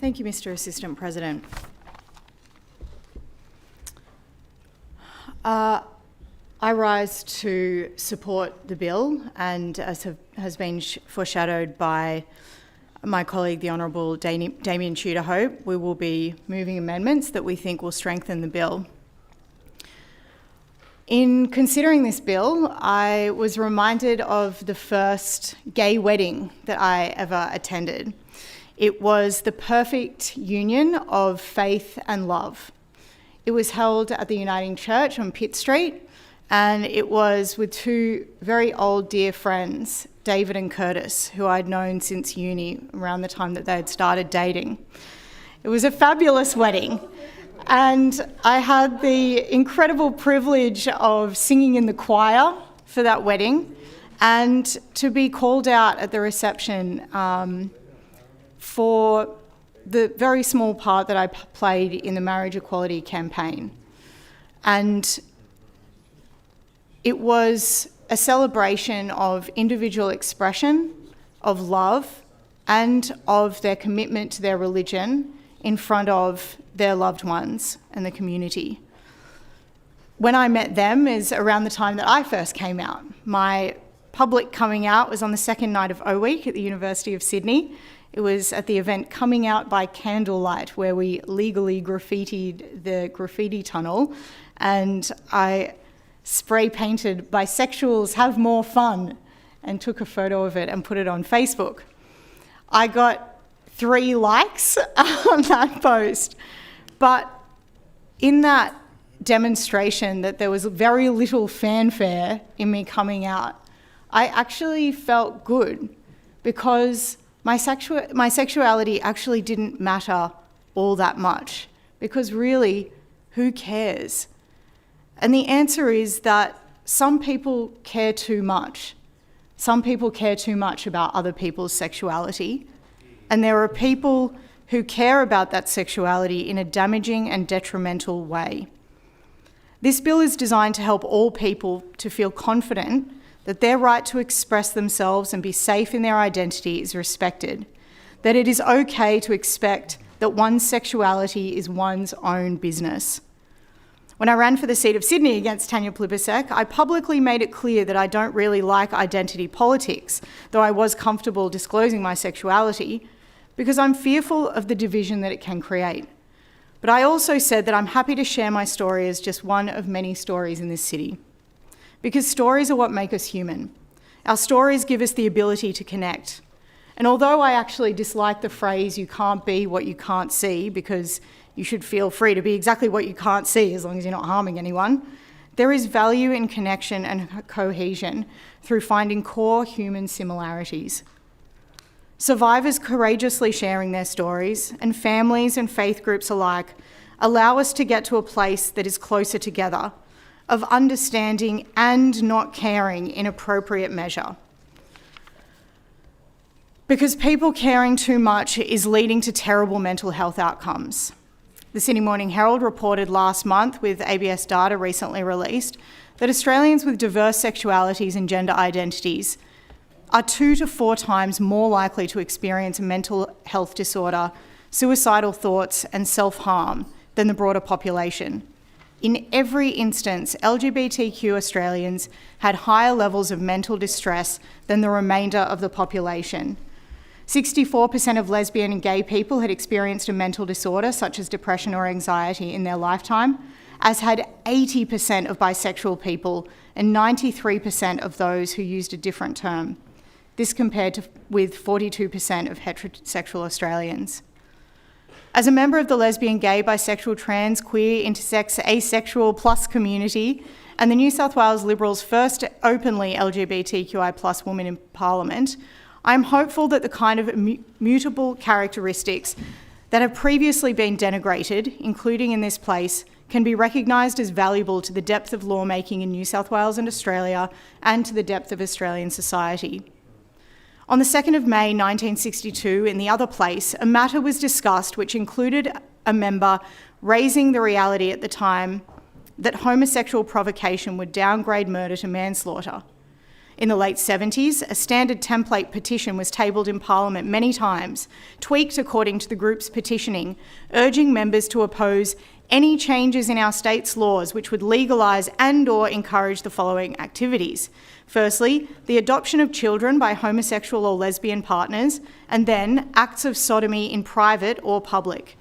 Thank you, Mr. Assistant President. I rise to support the bill, and as has been foreshadowed by my colleague, the Honourable Damien Tudor-Hope, we will be moving amendments that we think will strengthen the bill. In considering this bill, I was reminded of the first gay wedding that I ever attended. It was the perfect union of faith and love. It was held at the Uniting Church on Pitt Street, and it was with two very old dear friends, David and Curtis, who I'd known since uni, around the time that they had started dating. It was a fabulous wedding, and I had the incredible privilege of singing in the choir for that wedding, and to be called out at the reception for the very small part that I played in the marriage equality campaign. And it was a celebration of individual expression, of love, and of their commitment to their religion in front of their loved ones and the community. When I met them is around the time that I first came out. My public coming out was on the second night of O Week at the University of Sydney. It was at the event Coming Out by Candlelight, where we legally graffitied the graffiti tunnel, and I spray painted "Bisexuals Have More Fun" and took a photo of it and put it on Facebook. I got 3 likes on that post, but in that demonstration that there was very little fanfare in me coming out, I actually felt good because my sexuality actually didn't matter all that much, because really, who cares? And the answer is that some people care too much. Some people care too much about other people's sexuality, and there are people who care about that sexuality in a damaging and detrimental way. This bill is designed to help all people to feel confident that their right to express themselves and be safe in their identity is respected, that it is okay to expect that one's sexuality is one's own business. When I ran for the seat of Sydney against Tanya Plibersek, I publicly made it clear that I don't really like identity politics, though I was comfortable disclosing my sexuality, because I'm fearful of the division that it can create. But I also said that I'm happy to share my story as just one of many stories in this city. Because stories are what make us human. Our stories give us the ability to connect. And although I actually dislike the phrase, "you can't be what you can't see," because you should feel free to be exactly what you can't see as long as you're not harming anyone, there is value in connection and cohesion through finding core human similarities. Survivors courageously sharing their stories, and families and faith groups alike, allow us to get to a place that is closer together, of understanding and not caring in appropriate measure. Because people caring too much is leading to terrible mental health outcomes. The Sydney Morning Herald reported last month, with ABS data recently released, that Australians with diverse sexualities and gender identities are 2 to 4 times more likely to experience a mental health disorder, suicidal thoughts, and self-harm than the broader population. In every instance, LGBTQ Australians had higher levels of mental distress than the remainder of the population. 64% of lesbian and gay people had experienced a mental disorder, such as depression or anxiety, in their lifetime, as had 80% of bisexual people and 93% of those who used a different term. This compared with 42% of heterosexual Australians. As a member of the lesbian, gay, bisexual, trans, queer, intersex, asexual plus community, and the New South Wales Liberals' first openly LGBTQI+ woman in Parliament, I am hopeful that the kind of mutable characteristics that have previously been denigrated, including in this place, can be recognised as valuable to the depth of lawmaking in New South Wales and Australia, and to the depth of Australian society. On the 2nd of May 1962, in the other place, a matter was discussed which included a member raising the reality at the time that homosexual provocation would downgrade murder to manslaughter. In the late 70s, a standard template petition was tabled in Parliament many times, tweaked according to the group's petitioning, urging members to oppose any changes in our state's laws which would legalise and/or encourage the following activities. Firstly, the adoption of children by homosexual or lesbian partners, and then acts of sodomy in private or public.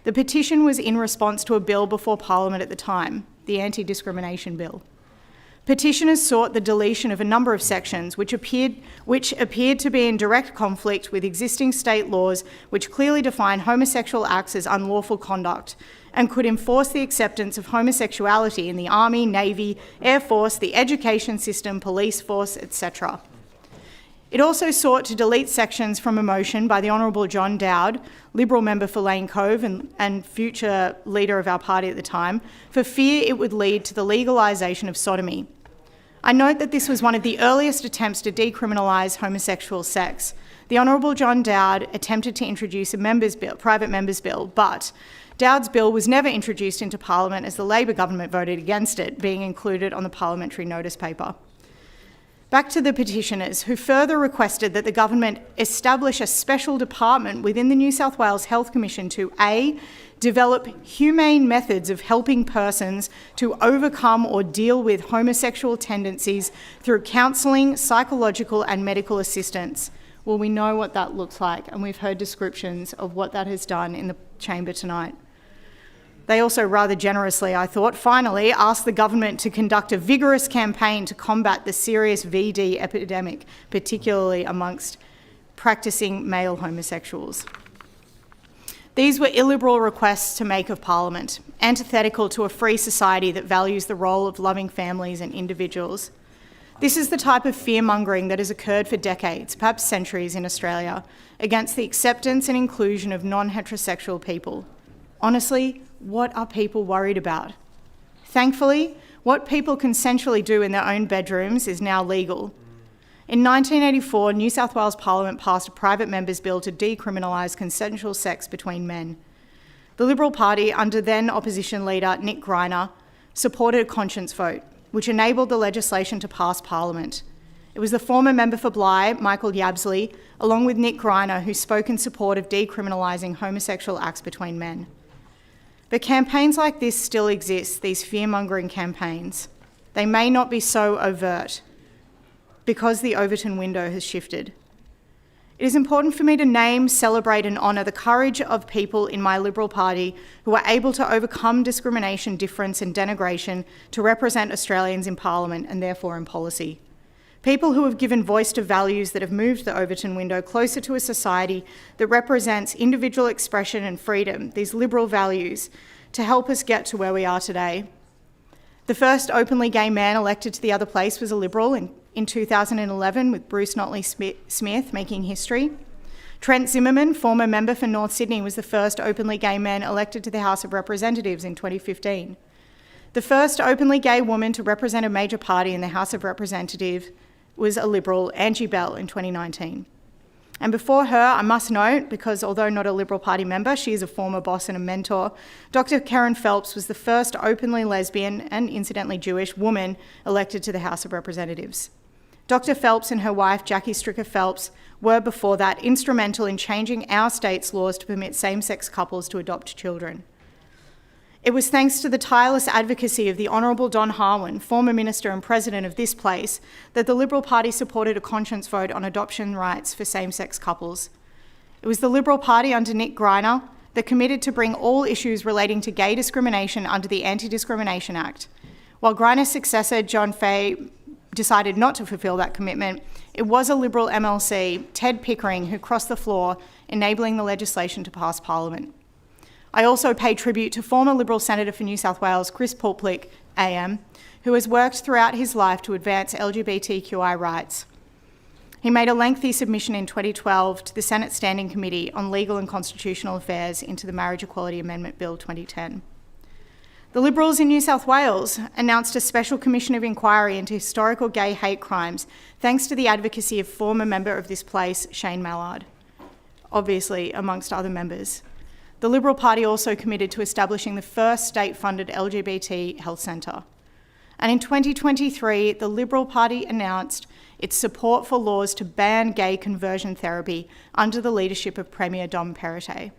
The petition was in response to a bill before Parliament at the time, the Anti-Discrimination Bill. Petitioners sought the deletion of a number of sections which appeared to be in direct conflict with existing state laws which clearly define homosexual acts as unlawful conduct and could enforce the acceptance of homosexuality in the Army, Navy, Air Force, the education system, police force, etc. It also sought to delete sections from a motion by the Honourable John Dowd, Liberal member for Lane Cove and future leader of our party at the time, for fear it would lead to the legalisation of sodomy. I note that this was one of the earliest attempts to decriminalise homosexual sex. The Honourable John Dowd attempted to introduce a private member's bill, but Dowd's bill was never introduced into Parliament as the Labor government voted against it, being included on the parliamentary notice paper. Back to the petitioners, who further requested that the government establish a special department within the New South Wales Health Commission to A, develop humane methods of helping persons to overcome or deal with homosexual tendencies through counselling, psychological and medical assistance. Well, we know what that looks like, and we've heard descriptions of what that has done in the chamber tonight. They also rather generously, I thought, finally asked the government to conduct a vigorous campaign to combat the serious VD epidemic, particularly amongst practising male homosexuals. These were illiberal requests to make of Parliament, antithetical to a free society that values the role of loving families and individuals. This is the type of fear-mongering that has occurred for decades, perhaps centuries in Australia, against the acceptance and inclusion of non-heterosexual people. Honestly, what are people worried about? Thankfully, what people consensually do in their own bedrooms is now legal. In 1984, New South Wales Parliament passed a private member's bill to decriminalise consensual sex between men. The Liberal Party, under then opposition leader Nick Greiner, supported a conscience vote, which enabled the legislation to pass Parliament. It was the former member for Bligh, Michael Yabsley, along with Nick Greiner, who spoke in support of decriminalising homosexual acts between men. But campaigns like this still exist, these fear-mongering campaigns. They may not be so overt because the Overton window has shifted. It is important for me to name, celebrate and honour the courage of people in my Liberal Party who are able to overcome discrimination, difference and denigration to represent Australians in Parliament and therefore in policy. People who have given voice to values that have moved the Overton window closer to a society that represents individual expression and freedom, these liberal values, to help us get to where we are today. The first openly gay man elected to the other place was a Liberal in 2011, with Bruce Notley Smith making history. Trent Zimmerman, former member for North Sydney, was the first openly gay man elected to the House of Representatives in 2015. The first openly gay woman to represent a major party in the House of Representatives was a Liberal, Angie Bell, in 2019. And before her, I must note, because although not a Liberal Party member, she is a former boss and a mentor, Dr. Karen Phelps was the first openly lesbian and incidentally Jewish woman elected to the House of Representatives. Dr. Phelps and her wife, Jackie Stricker Phelps, were before that instrumental in changing our state's laws to permit same-sex couples to adopt children. It was thanks to the tireless advocacy of the Honourable Don Harwin, former Minister and President of this place, that the Liberal Party supported a conscience vote on adoption rights for same-sex couples. It was the Liberal Party under Nick Greiner that committed to bring all issues relating to gay discrimination under the Anti-Discrimination Act. While Greiner's successor, John Fay, decided not to fulfil that commitment, it was a Liberal MLC, Ted Pickering, who crossed the floor, enabling the legislation to pass Parliament. I also pay tribute to former Liberal Senator for New South Wales, Chris Pulplick, AM, who has worked throughout his life to advance LGBTQI rights. He made a lengthy submission in 2012 to the Senate Standing Committee on Legal and Constitutional Affairs into the Marriage Equality Amendment Bill 2010. The Liberals in New South Wales announced a special commission of inquiry into historical gay hate crimes, thanks to the advocacy of former member of this place, Shane Mallard, obviously amongst other members. The Liberal Party also committed to establishing the first state-funded LGBT health centre. And in 2023, the Liberal Party announced its support for laws to ban gay conversion therapy under the leadership of Premier Dom Perrottet.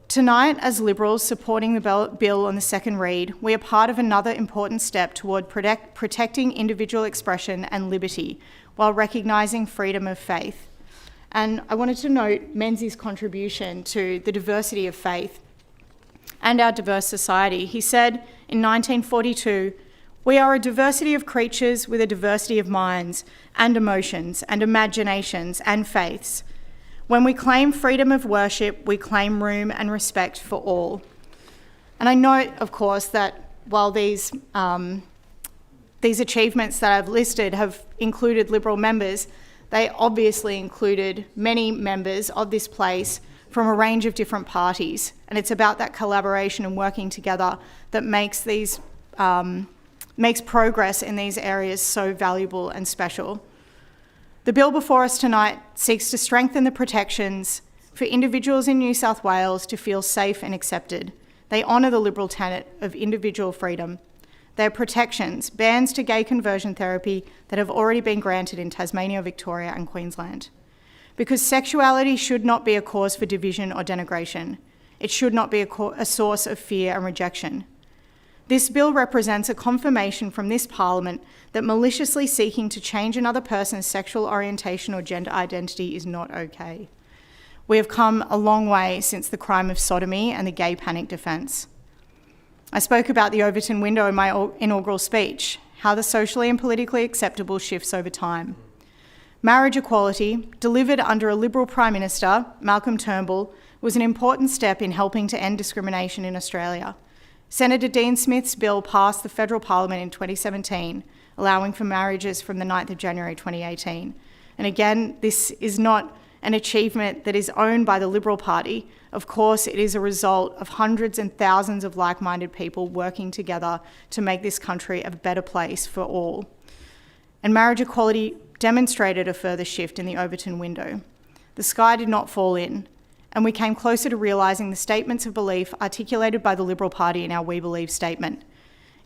Tonight, as Liberals supporting the bill on the second read, we are part of another important step toward protecting individual expression and liberty while recognising freedom of faith. And I wanted to note Menzies' contribution to the diversity of faith and our diverse society. He said in 1942, "We are a diversity of creatures with a diversity of minds and emotions and imaginations and faiths. When we claim freedom of worship, we claim room and respect for all." And I note, of course, that while these achievements that I've listed have included Liberal members, they obviously included many members of this place from a range of different parties. And it's about that collaboration and working together that makes progress in these areas so valuable and special. The bill before us tonight seeks to strengthen the protections for individuals in New South Wales to feel safe and accepted. They honour the Liberal tenet of individual freedom. They are protections, bans to gay conversion therapy that have already been granted in Tasmania, Victoria and Queensland. Because sexuality should not be a cause for division or denigration. It should not be a source of fear and rejection. This bill represents a confirmation from this Parliament that maliciously seeking to change another person's sexual orientation or gender identity is not okay. We have come a long way since the crime of sodomy and the gay panic defence. I spoke about the Overton window in my inaugural speech, how the socially and politically acceptable shifts over time. Marriage equality, delivered under a Liberal Prime Minister, Malcolm Turnbull, was an important step in helping to end discrimination in Australia. Senator Dean Smith's bill passed the federal parliament in 2017, allowing for marriages from the 9th of January 2018. And again, this is not an achievement that is owned by the Liberal Party. Of course, it is a result of hundreds and thousands of like-minded people working together to make this country a better place for all. And marriage equality demonstrated a further shift in the Overton window. The sky did not fall in, and we came closer to realising the statements of belief articulated by the Liberal Party in our We Believe statement.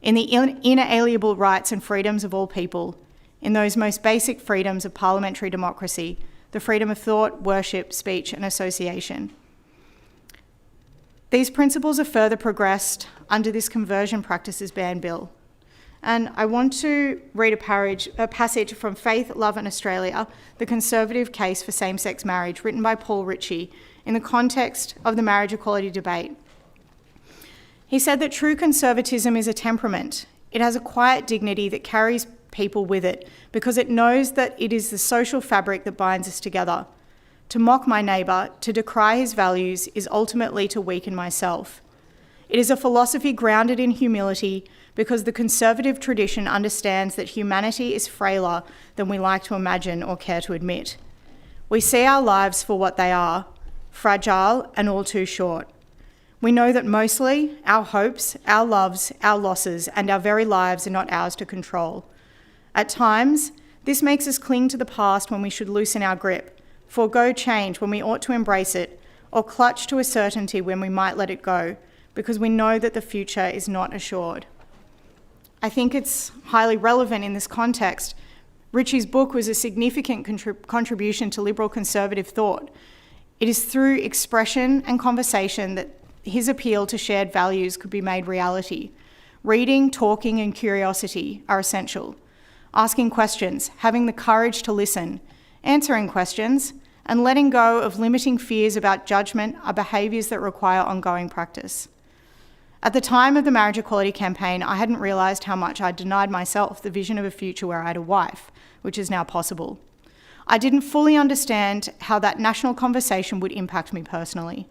In the inalienable rights and freedoms of all people, in those most basic freedoms of parliamentary democracy, the freedom of thought, worship, speech and association. These principles are further progressed under this conversion practices ban bill. And I want to read a passage from Faith, Love and Australia, the conservative case for same-sex marriage, written by Paul Ritchie, in the context of the marriage equality debate. He said that true conservatism is a temperament. It has a quiet dignity that carries people with it because it knows that it is the social fabric that binds us together. To mock my neighbour, to decry his values, is ultimately to weaken myself. It is a philosophy grounded in humility because the conservative tradition understands that humanity is frailer than we like to imagine or care to admit. We see our lives for what they are, fragile and all too short. We know that mostly our hopes, our loves, our losses, and our very lives are not ours to control. At times, this makes us cling to the past when we should loosen our grip, forego change when we ought to embrace it, or clutch to a certainty when we might let it go, because we know that the future is not assured. I think it's highly relevant in this context. Ritchie's book was a significant contribution to Liberal conservative thought. It is through expression and conversation that his appeal to shared values could be made reality. Reading, talking, and curiosity are essential. Asking questions, having the courage to listen, answering questions, and letting go of limiting fears about judgment are behaviours that require ongoing practice. At the time of the marriage equality campaign, I hadn't realised how much I'd denied myself the vision of a future where I had a wife, which is now possible. I didn't fully understand how that national conversation would impact me personally.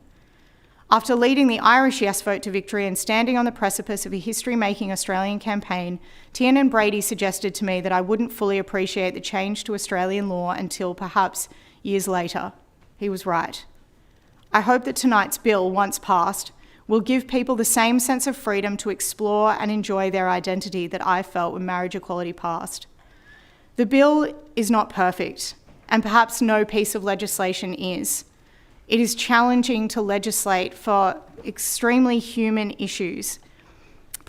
After leading the Irish Yes vote to victory and standing on the precipice of a history-making Australian campaign, Tiernan Brady suggested to me that I wouldn't fully appreciate the change to Australian law until perhaps years later. He was right. I hope that tonight's bill, once passed, will give people the same sense of freedom to explore and enjoy their identity that I felt when marriage equality passed. The bill is not perfect, and perhaps no piece of legislation is. It is challenging to legislate for extremely human issues.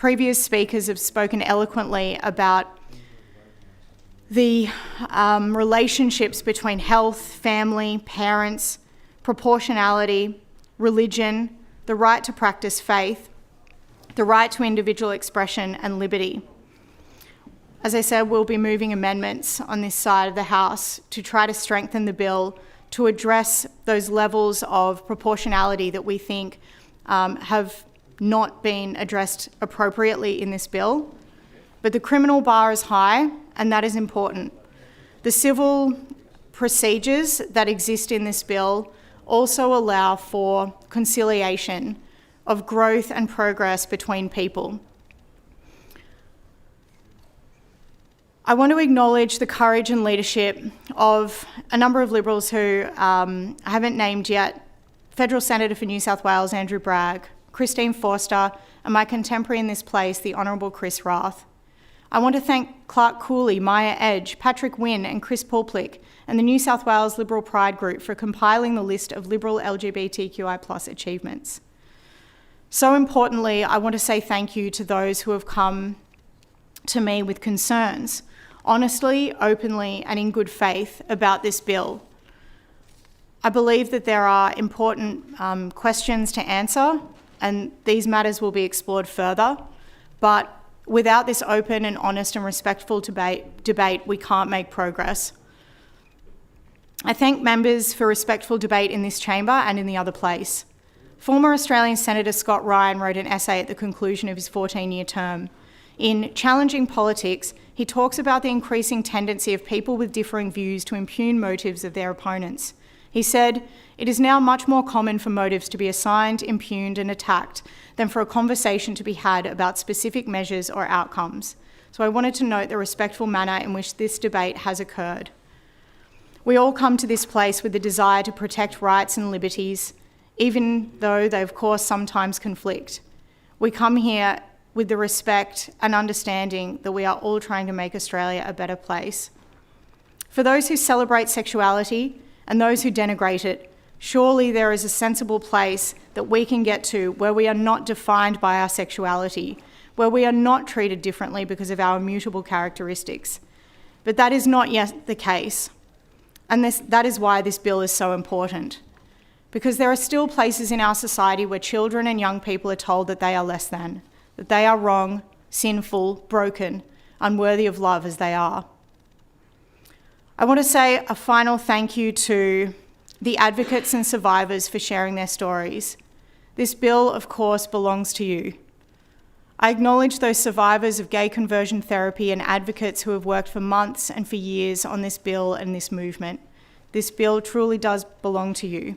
previous speakers have spoken eloquently about the relationships between health, family, parents, proportionality, religion, the right to practice faith, the right to individual expression and liberty. As I said, we'll be moving amendments on this side of the House to try to strengthen the bill to address those levels of proportionality that we think have not been addressed appropriately in this bill. But the criminal bar is high, and that is important. The civil procedures that exist in this bill also allow for conciliation of growth and progress between people. I want to acknowledge the courage and leadership of a number of Liberals who I haven't named yet: Federal Senator for New South Wales, Andrew Bragg, Christine Forster, and my contemporary in this place, the Honourable Chris Rath. I want to thank Clark Cooley, Maya Edge, Patrick Wynne and Chris Pulplick and the New South Wales Liberal Pride Group for compiling the list of Liberal LGBTQI+ achievements. So importantly, I want to say thank you to those who have come to me with concerns, honestly, openly and in good faith about this bill. I believe that there are important questions to answer, and these matters will be explored further, but without this open and honest and respectful debate, we can't make progress. I thank members for respectful debate in this chamber and in the other place. Former Australian Senator Scott Ryan wrote an essay at the conclusion of his 14-year term. In Challenging Politics, he talks about the increasing tendency of people with differing views to impugn motives of their opponents. He said, "It is now much more common for motives to be assigned, impugned and attacked than for a conversation to be had about specific measures or outcomes." So I wanted to note the respectful manner in which this debate has occurred. We all come to this place with the desire to protect rights and liberties, even though they of course sometimes conflict. We come here with the respect and understanding that we are all trying to make Australia a better place. For those who celebrate sexuality and those who denigrate it, surely there is a sensible place that we can get to where we are not defined by our sexuality, where we are not treated differently because of our immutable characteristics. But that is not yet the case, and that is why this bill is so important. Because there are still places in our society where children and young people are told that they are less than, that they are wrong, sinful, broken, unworthy of love as they are. I want to say a final thank you to the advocates and survivors for sharing their stories. This bill, of course, belongs to you. I acknowledge those survivors of gay conversion therapy and advocates who have worked for months and for years on this bill and this movement. This bill truly does belong to you.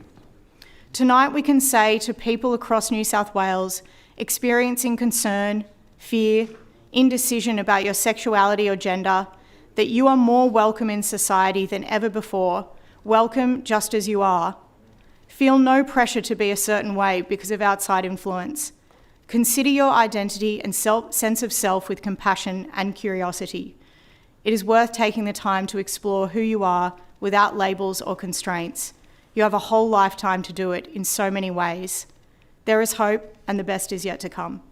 Tonight we can say to people across New South Wales experiencing concern, fear, indecision about your sexuality or gender, that you are more welcome in society than ever before, welcome just as you are. Feel no pressure to be a certain way because of outside influence. Consider your identity and sense of self with compassion and curiosity. It is worth taking the time to explore who you are without labels or constraints. You have a whole lifetime to do it in so many ways. There is hope, and the best is yet to come.